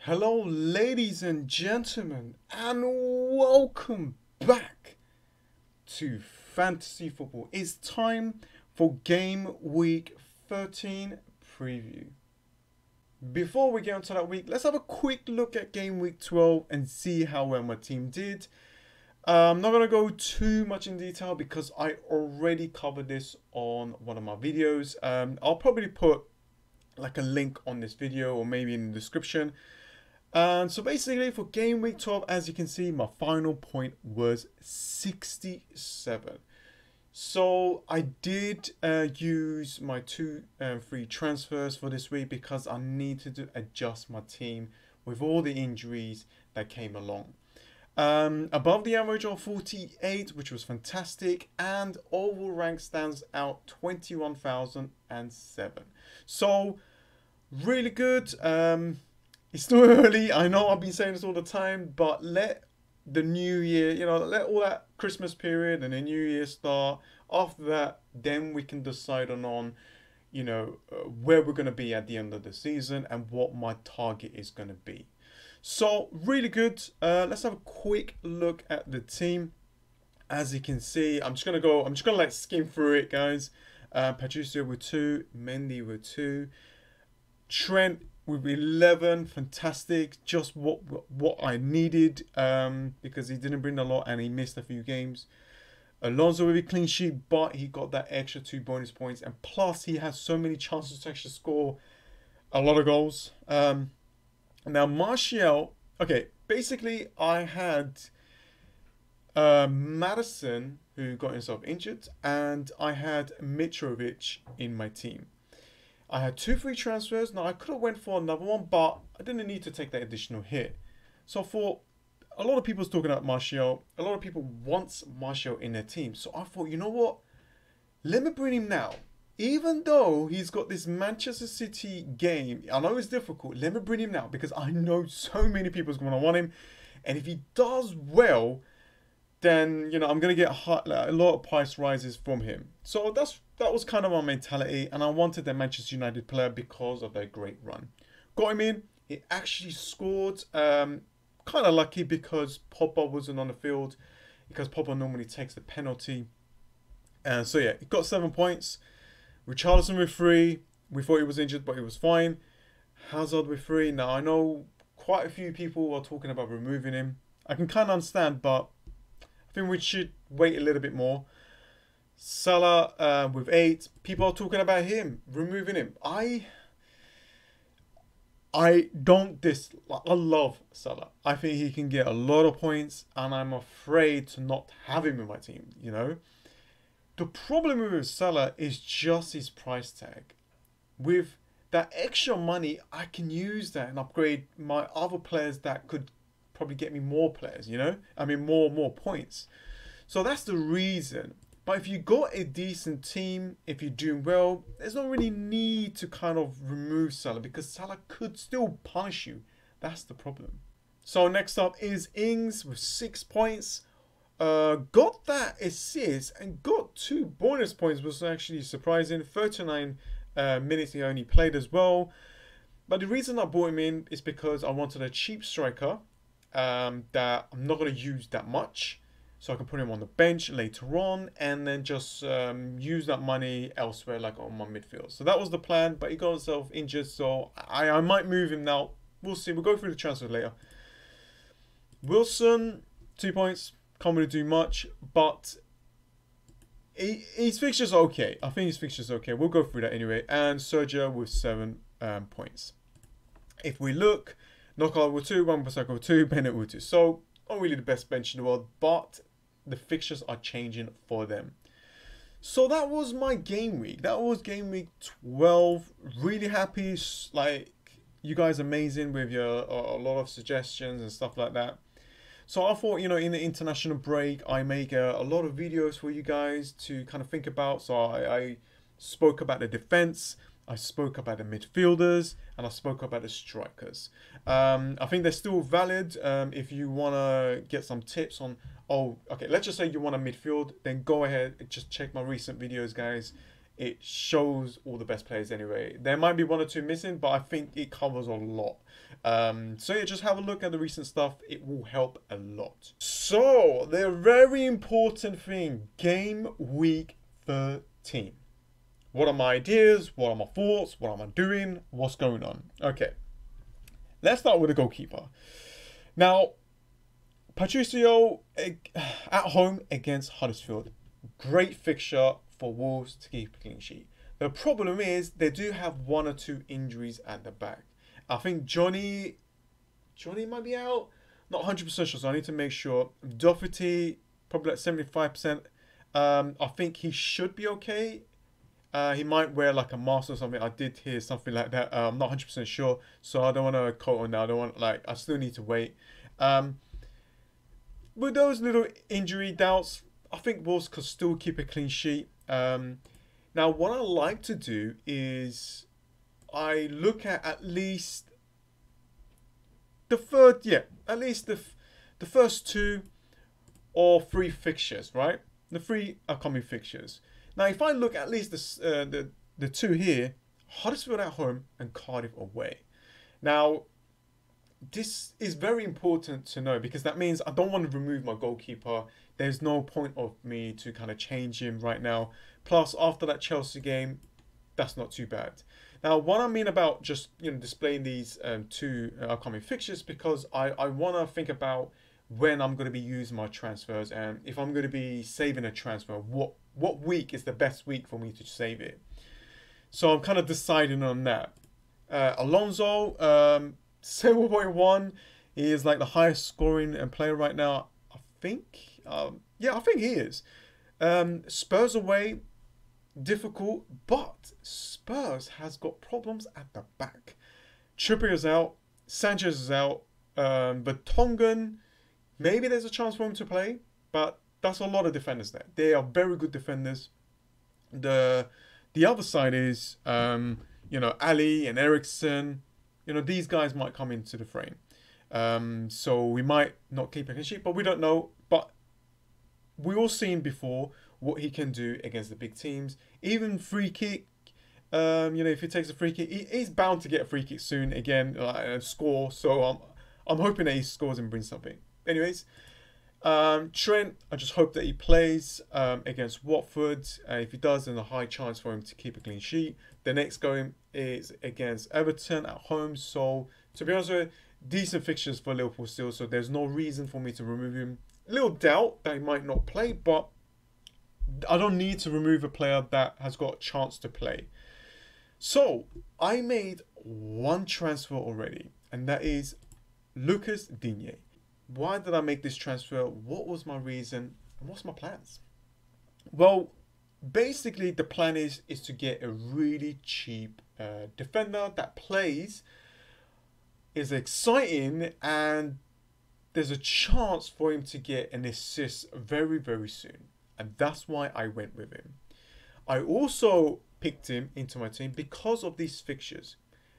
Hello, ladies and gentlemen, and welcome back to Fantasy Football. It's time for Game Week 13 preview. Before we get onto that week, let's have a quick look at Game Week 12 and see how well my team did. I'm not going to go too much in detail because I already covered this on one of my videos. I'll probably put like a link on this video or maybe in the description. So basically for Game Week 12, as you can see, my final point was 67. So I did use my two free transfers for this week because I needed to adjust my team with all the injuries that came along. Above the average of 48, which was fantastic, and overall rank stands out 21,007. So really good. It's still early. I know I've been saying this all the time, but let the new year, let all that Christmas period and the new year start. After that, then we can decide on where we're going to be at the end of the season and what my target is going to be. So really good. Let's have a quick look at the team. As you can see, I'm just gonna like skim through it, guys. Patricio with 2, Mendy with 2, Trent with 11, fantastic, just what I needed because he didn't bring a lot and he missed a few games. Alonso with a clean sheet, but he got that extra 2 bonus points, and plus he has so many chances to actually score a lot of goals. Now Martial, okay, basically I had Madison, who got himself injured, and I had Mitrovic in my team. I had 2 free transfers. Now I could have went for another one, but I didn't need to take that additional hit. So for a lot of people's talking about Martial, a lot of people want Martial in their team. So I thought, you know what? Let me bring him now. Even though he's got this Manchester City game, I know it's difficult. Let me bring him now because I know so many people are going to want him. And if he does well, then I'm going to get a lot of price rises from him. So that was kind of my mentality, and I wanted the Manchester United player because of their great run. Got him in. He actually scored. Kind of lucky because Pogba wasn't on the field, because Pogba normally takes the penalty. So yeah, he got 7 points. Richarlison with 3. We thought he was injured, but he was fine. Hazard with 3. Now I know quite a few people are talking about removing him. I can kind of understand, but I think we should wait a little bit more. Salah with 8. People are talking about him, removing him. I love Salah. I think he can get a lot of points, and I'm afraid to not have him in my team, The problem with Salah is just his price tag. With that extra money, I can use that and upgrade my other players that could probably get me more players, more points. So that's the reason. But if you got a decent team, if you're doing well, there's no really need to kind of remove Salah because Salah could still punish you. That's the problem. So next up is Ings with 6 points. Got that assist and got 2 bonus points, was actually surprising. 39 minutes he only played as well. But the reason I brought him in is because I wanted a cheap striker that I'm not going to use that much. So I can put him on the bench later on and then just use that money elsewhere, like on my midfield. So that was the plan, but he got himself injured, so I might move him now. We'll see. We'll go through the transfer later. Wilson, 2 points. Can't really do much, but his fixture's okay. I think his fixture's okay. We'll go through that anyway. And Sergio with 7 points. If we look, Knockout with 2, Wan-Bissaka with 2, Bennett with 2. So, not really the best bench in the world, but the fixtures are changing for them. So that was my game week. That was game week 12. Really happy. Like, you guys amazing with your a lot of suggestions and stuff like that. So I thought, in the international break, I make a lot of videos for you guys to kind of think about. So I spoke about the defense, I spoke about the midfielders, and I spoke about the strikers. I think they're still valid. If you want to get some tips on, let's just say you want a midfield, then go ahead and just check my recent videos, guys. it shows all the best players anyway. There might be one or two missing, but I think it covers a lot. So yeah, just have a look at the recent stuff. It will help a lot. So the very important thing, game week 13. What are my ideas? What are my thoughts? What am I doing? What's going on? Okay, let's start with the goalkeeper. Now, Patricio at home against Huddersfield. Great fixture for Wolves to keep a clean sheet. The problem is they do have one or two injuries at the back. I think Johnny might be out. Not 100% sure, so I need to make sure. Doherty, probably like 75%. I think he should be okay. He might wear like a mask or something. I did hear something like that. I'm not 100% sure, so I don't want to quote on that. I still need to wait. With those little injury doubts, I think Wolves could still keep a clean sheet. Now, what I like to do is I look at least the first 2 or 3 fixtures, right? The 3 upcoming fixtures. Now, if I look at least the 2 here, Huddersfield at home and Cardiff away. Now, this is very important to know because that means I don't want to remove my goalkeeper. There's no point of me to kind of change him right now. Plus, after that Chelsea game, that's not too bad. Now, what I mean about just displaying these 2 upcoming fixtures, because I want to think about when I'm going to be using my transfers and if I'm going to be saving a transfer, what week is the best week for me to save it. So I'm kind of deciding on that. Alonso, 7.1. He is like the highest scoring player right now. I think. Yeah, I think he is. Spurs away, difficult, but Spurs has got problems at the back. Trippier is out. Sanchez is out. But Tongan, maybe there's a chance for him to play, but that's a lot of defenders there. They are very good defenders. The other side is, Ali and Ericsson. These guys might come into the frame. So we might not keep a clean sheet, but we don't know. But we all seen before what he can do against the big teams. Even free kick, if he takes a free kick, he's bound to get a free kick soon again, and score. So I'm hoping that he scores and brings something. Anyways, Trent, I just hope that he plays against Watford. If he does, then a high chance for him to keep a clean sheet. The next game is against Everton at home. So, to be honest with you, decent fixtures for Liverpool still. So, there's no reason for me to remove him. Little doubt that he might not play, but I don't need to remove a player that has got a chance to play. So, I made one transfer already, and that is Lucas Digne. Why did I make this transfer? What was my reason? And what's my plans? Well, basically the plan is to get a really cheap defender that plays, is exciting, and there's a chance for him to get an assist very, very soon. And that's why I went with him. I also picked him into my team because of these fixtures.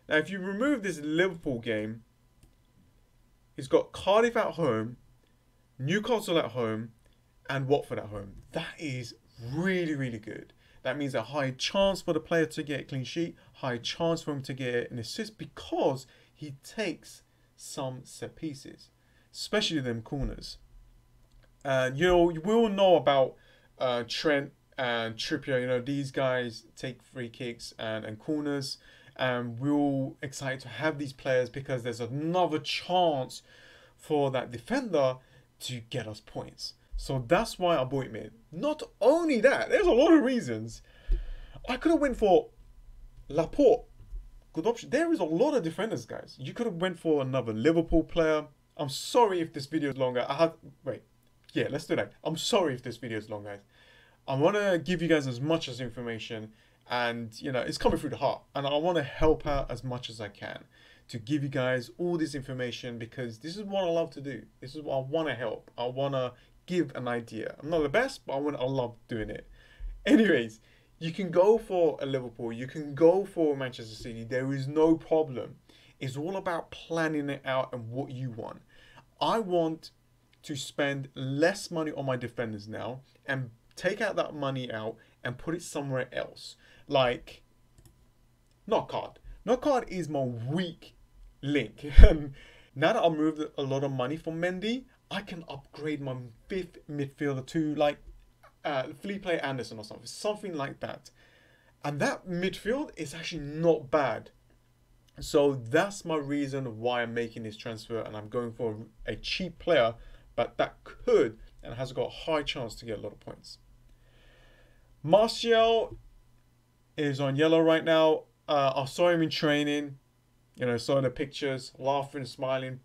Now, if you remove this Liverpool game, he's got Cardiff at home, Newcastle at home, and Watford at home. That is really, really good. That means a high chance for the player to get a clean sheet, high chance for him to get an assist because he takes some set pieces, especially them corners. And, we all know about Trent and Trippier. These guys take free kicks and corners. And we're all excited to have these players because there's another chance for that defender to get us points. So that's why I brought him in. Not only that, there's a lot of reasons. I could have went for Laporte. Good option. There is a lot of defenders, guys. You could have went for another Liverpool player. I'm sorry if this video is longer. Let's do that. I'm sorry if this video is long, guys. I want to give you guys as much as information. And, it's coming through the heart. And I want to help out as much as I can to give you guys all this information because this is what I love to do. This is what I want to help. I want to give an idea. I'm not the best, but I love doing it. Anyways, you can go for a Liverpool. You can go for Manchester City. There is no problem. It's all about planning it out and what you want. I want to spend less money on my defenders now and take out that money out and put it somewhere else. Like, not card. Not card is my weak link. Now that I've moved a lot of money from Mendy, I can upgrade my 5th midfielder to like Felipe Anderson or something like that. And that midfield is actually not bad. So that's my reason why I'm making this transfer, and I'm going for a cheap player, but that could and has got a high chance to get a lot of points. Martial is on yellow right now. I saw him in training, saw the pictures, laughing, smiling,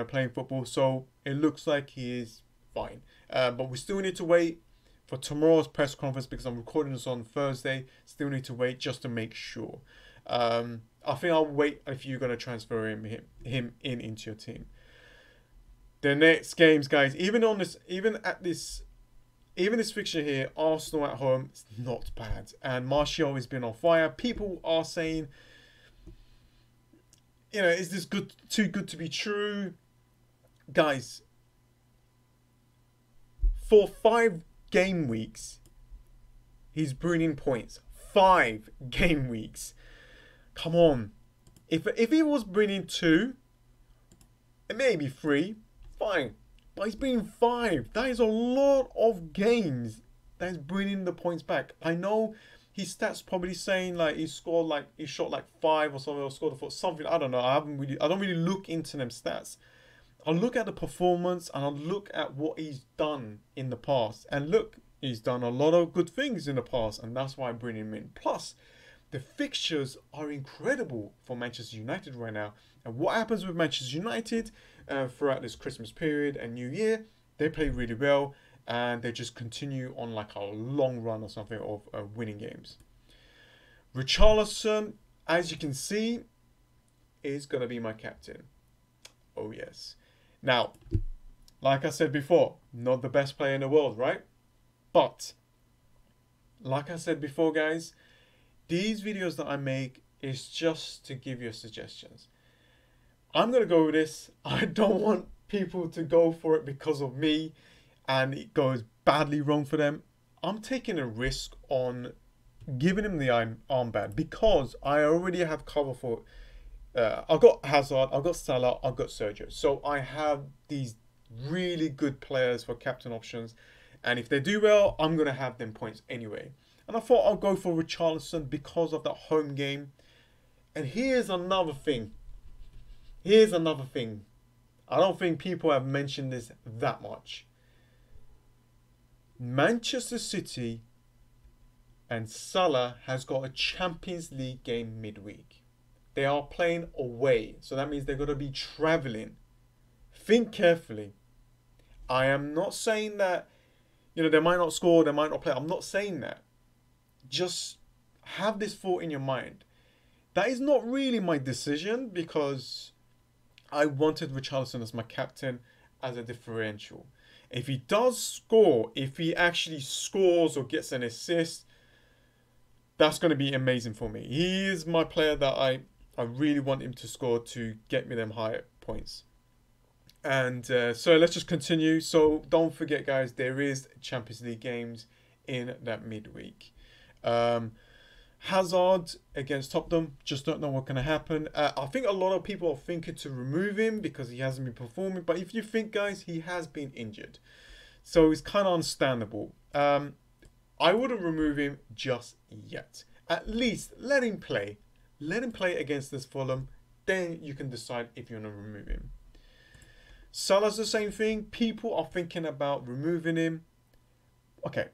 playing football. So it looks like he is fine. But we still need to wait for tomorrow's press conference because I'm recording this on Thursday. Still need to wait just to make sure. I think I'll wait if you're going to transfer him into your team. The next games, guys, even this fixture here, Arsenal at home, it's not bad. And Martial has been on fire. People are saying, is this too good to be true? Guys, for 5 game weeks, he's bringing points. 5 game weeks. Come on. If he was bringing 2, it may be 3, fine. But he's bringing 5. That is a lot of games that is bringing the points back. I know his stats probably saying like he shot like 5 or something, or scored for something. I don't know. I don't really look into them stats. I'll look at the performance and I'll look at what he's done in the past. And look, he's done a lot of good things in the past, and that's why I bring him in. Plus, the fixtures are incredible for Manchester United right now. And what happens with Manchester United throughout this Christmas period and New Year, they play really well and they just continue on like a long run or something of winning games. Richarlison, as you can see, is going to be my captain. Oh yes. Now, like I said before, not the best player in the world, right? But, like I said before, guys, these videos that I make is just to give you suggestions. I'm going to go with this. I don't want people to go for it because of me and it goes badly wrong for them. I'm taking a risk on giving him the armband because I already have cover for I've got Hazard, I've got Salah, I've got Sergio. So I have these really good players for captain options. And if they do well, I'm going to have them points anyway. And I thought I'll go for Richarlison because of that home game. And here's another thing. I don't think people have mentioned this that much. Manchester City and Salah has got a Champions League game midweek. They are playing away. So that means they're going to be travelling. Think carefully. I am not saying that, they might not score, they might not play. I'm not saying that. Just have this thought in your mind. That is not really my decision because I wanted Richarlison as my captain as a differential. If he does score, if he actually scores or gets an assist, that's going to be amazing for me. He is my player that I really want him to score to get me them higher points. And so let's just continue. So don't forget, guys, there is Champions League games in that midweek. Hazard against Tottenham, just don't know what's going to happen. I think a lot of people are thinking to remove him because he hasn't been performing. But if you think, guys, he has been injured. So it's kind of understandable. I wouldn't remove him just yet. At least let him play. Let him play against this Fulham. Then you can decide if you want to remove him. Salah's the same thing. People are thinking about removing him. Okay.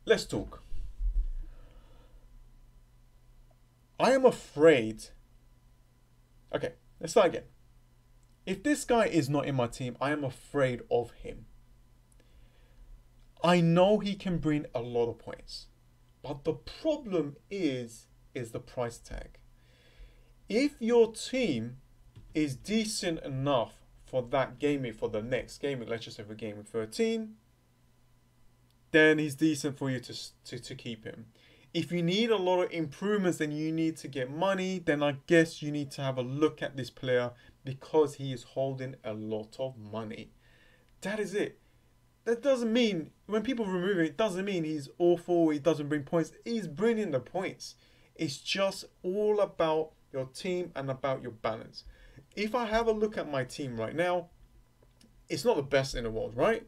Let's talk. I am afraid. Okay, let's start again. If this guy is not in my team, I am afraid of him. I know he can bring a lot of points. But the problem is the price tag. If your team is decent enough for that game week, for the next game week, let's just say for game week 13, then he's decent for you to keep him. If you need a lot of improvements and you need to get money, then I guess you need to have a look at this player because he is holding a lot of money. That is it. that doesn't mean, when people remove him, it doesn't mean he's awful, he doesn't bring points. He's bringing the points. It's just all about your team and about your balance. If I have a look at my team right now, it's not the best in the world, right?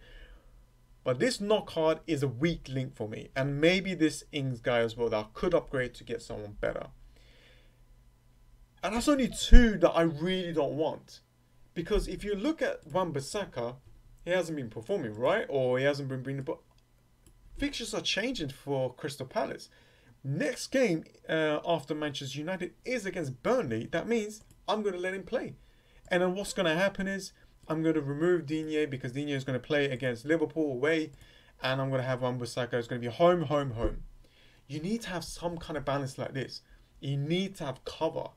But this knock card is a weak link for me. And maybe this Ings guy as well that I could upgrade to get someone better. And that's only two that I really don't want. Because if you look at Wan-Bissaka, he hasn't been performing, right? Or he hasn't been bringing... But fixtures are changing for Crystal Palace. Next game after Manchester United is against Burnley. That means I'm going to let him play. And then what's going to happen is I'm going to remove Digne because Digne is going to play against Liverpool away. And I'm going to have Wan-Bissaka. It's going to be home, home, home. You need to have some kind of balance like this. You need to have cover.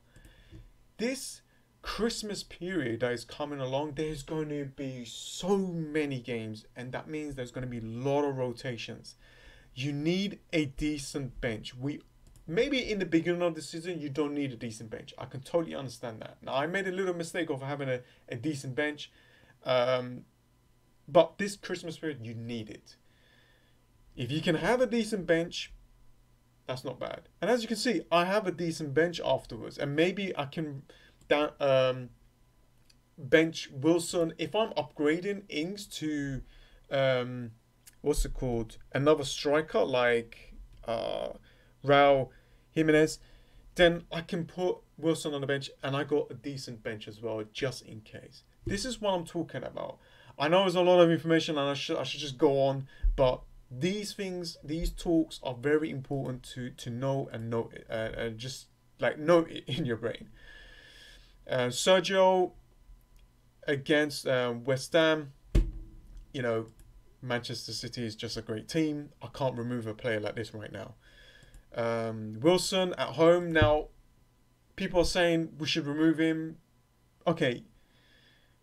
This Christmas period that is coming along, there's going to be so many games. And that means there's going to be a lot of rotations. You need a decent bench. Maybe in the beginning of the season, you don't need a decent bench. I can totally understand that. Now, I made a little mistake of having a decent bench. But this Christmas period, you need it. If you can have a decent bench, that's not bad. And as you can see, I have a decent bench afterwards. And maybe I can bench Wilson. If I'm upgrading Ings to... what's it called? Another striker like Raul Jimenez, then I can put Wilson on the bench and I got a decent bench as well, just in case. This is what I'm talking about. I know there's a lot of information and I should just go on, but these things, these talks are very important to know and note it, and just like note it in your brain. Sergio against West Ham, you know, Manchester City is just a great team. I can't remove a player like this right now. Wilson at home. Now, people are saying we should remove him. Okay,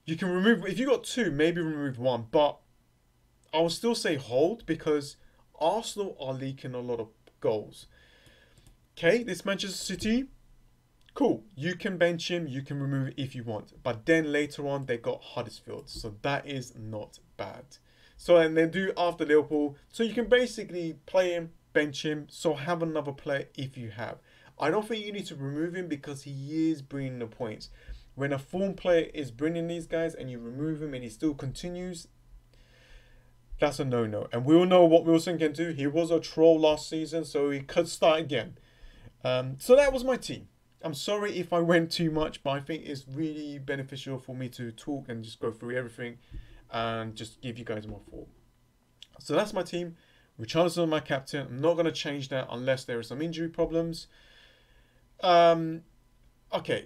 you can remove... If you got two, maybe remove one. But I will still say hold because Arsenal are leaking a lot of goals. Okay, this Manchester City, cool. You can bench him. You can remove it if you want. But then later on, they got Huddersfield. So that is not bad. So, and then do after Liverpool. So you can basically play him, bench him. So have another player if you have. I don't think you need to remove him because he is bringing the points. When a form player is bringing these guys and you remove him and he still continues, that's a no-no. And we all know what Wilson can do. He was a troll last season, so he could start again. So that was my team. I'm sorry if I went too much, but I think it's really beneficial for me to talk and just go through everything and just give you guys my thought. So that's my team. Richarlison, my captain. I'm not going to change that unless there are some injury problems. Okay.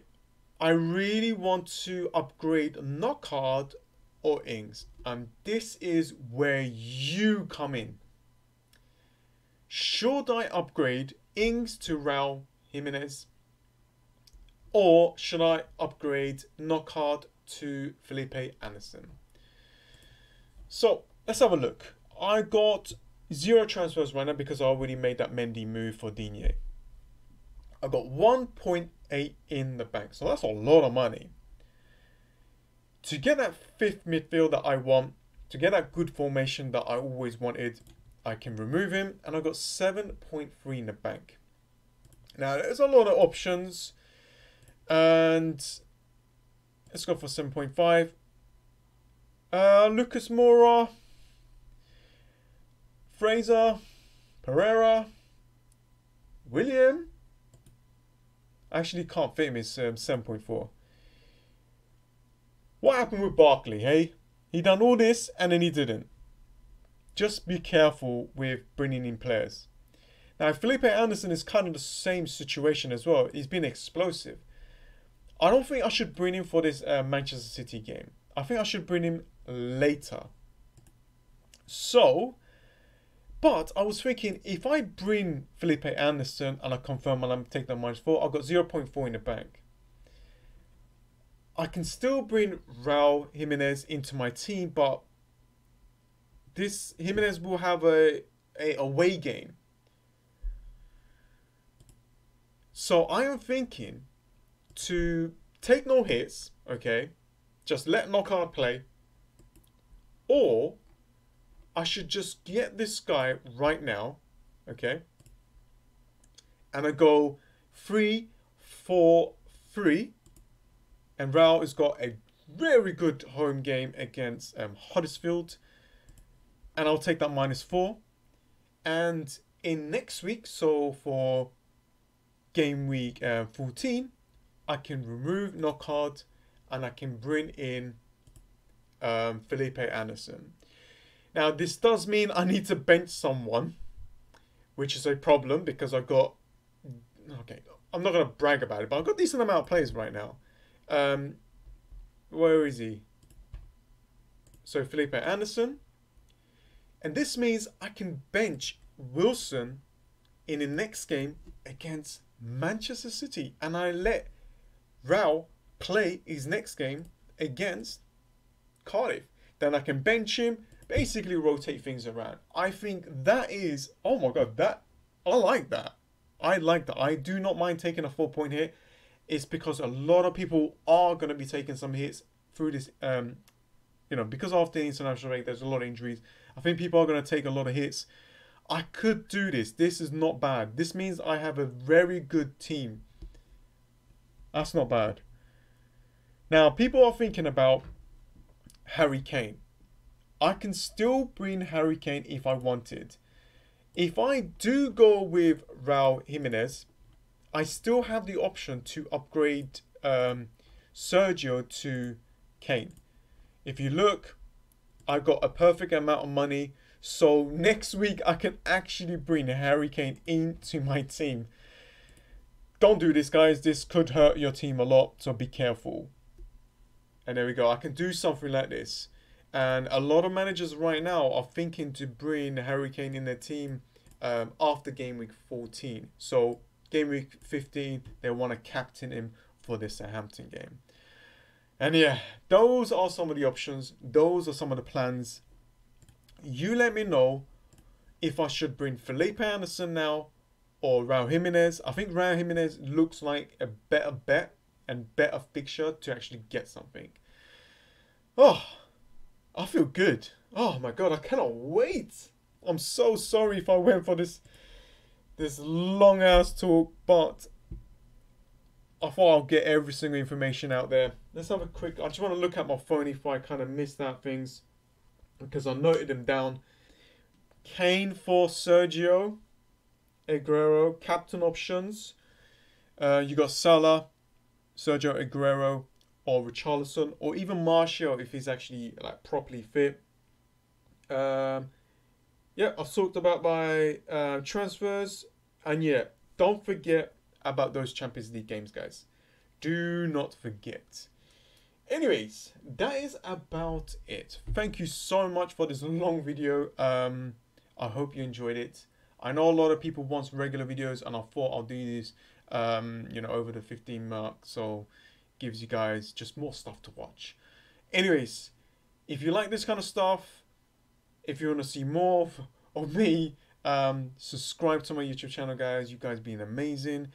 I really want to upgrade Knockhard or Ings. And this is where you come in. Should I upgrade Ings to Raul Jimenez? Or should I upgrade Knockhard to Felipe Anderson? So, let's have a look. I got 0 transfers right now because I already made that Mendy move for Digne. I got 1.8 in the bank. So that's a lot of money. To get that 5th midfield that I want, to get that good formation that I always wanted, I can remove him. And I got 7.3 in the bank. Now, there's a lot of options. And let's go for 7.5. Lucas Moura, Fraser, Pereira, William. Actually can't fit him, it's 7.4. What happened with Barkley, hey? He done all this and then he didn't. Just be careful with bringing in players. Now, Felipe Anderson is kind of the same situation as well. He's been explosive. I don't think I should bring him for this Manchester City game. I think I should bring him later. So, but I was thinking if I bring Felipe Anderson and I confirm and I take that -4, I've got 0.4 in the bank. I can still bring Raul Jimenez into my team, but this Jimenez will have a away game. So I am thinking to take no hits, okay, just let Knockout play, or I should just get this guy right now, okay? And I go 3-4-3. And Raul has got a very good home game against Huddersfield. And I'll take that -4. And in next week, so for game week 14, I can remove Knockhart and I can bring in Felipe Anderson. Now, this does mean I need to bench someone, which is a problem because I got... Okay, I'm not going to brag about it, but I've got a decent amount of players right now. Where is he? So, Felipe Anderson. And this means I can bench Wilson in the next game against Manchester City. And I let Raul play his next game against Cardiff. Then I can bench him, basically rotate things around. I think that is... Oh my God, I like that. I like that. I do not mind taking a 4-point hit. It's because a lot of people are going to be taking some hits through this... you know, because after the international break, there's a lot of injuries. I think people are going to take a lot of hits. I could do this. This is not bad. This means I have a very good team. That's not bad. Now, people are thinking about Harry Kane. I can still bring Harry Kane if I wanted. If I do go with Raul Jimenez, I still have the option to upgrade Sergio to Kane. If you look, I got a perfect amount of money. So next week, I can actually bring Harry Kane into my team. Don't do this, guys. This could hurt your team a lot, so be careful. And there we go. I can do something like this. And a lot of managers right now are thinking to bring Harry Kane in their team after game week 14. So game week 15, they want to captain him for this Southampton game. And yeah, those are some of the options. Those are some of the plans. You let me know if I should bring Felipe Anderson now or Raul Jimenez. I think Raul Jimenez looks like a better bet and better fixture to actually get something. Oh, I feel good. Oh my God, I cannot wait. I'm so sorry if I went for this long ass talk, but I thought I'll get every single information out there. Let's have a quick... I just want to look at my phone if I kind of missed out things, because I noted them down. Kane for Sergio Aguero, captain options. You got Salah, Sergio Aguero, or Richarlison, or even Martial if he's actually like properly fit. Yeah, I've talked about my transfers, and yeah, don't forget about those Champions League games, guys. Do not forget. Anyways, that is about it. Thank you so much for this long video. I hope you enjoyed it. I know a lot of people want regular videos, and I thought I'll do this you know, over the 15 mark, so gives you guys just more stuff to watch. Anyways, if you like this kind of stuff, if you want to see more of me, subscribe to my YouTube channel, guys. You guys being amazing.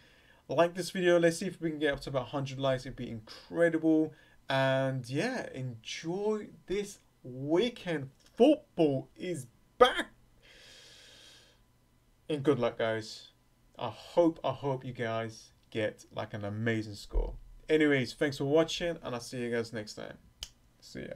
Like this video. Let's see if we can get up to about 100 likes. It'd be incredible. And yeah, enjoy this weekend. Football is back. And good luck, guys. I hope you guys get like an amazing score. Anyways, thanks for watching, and I'll see you guys next time. See ya.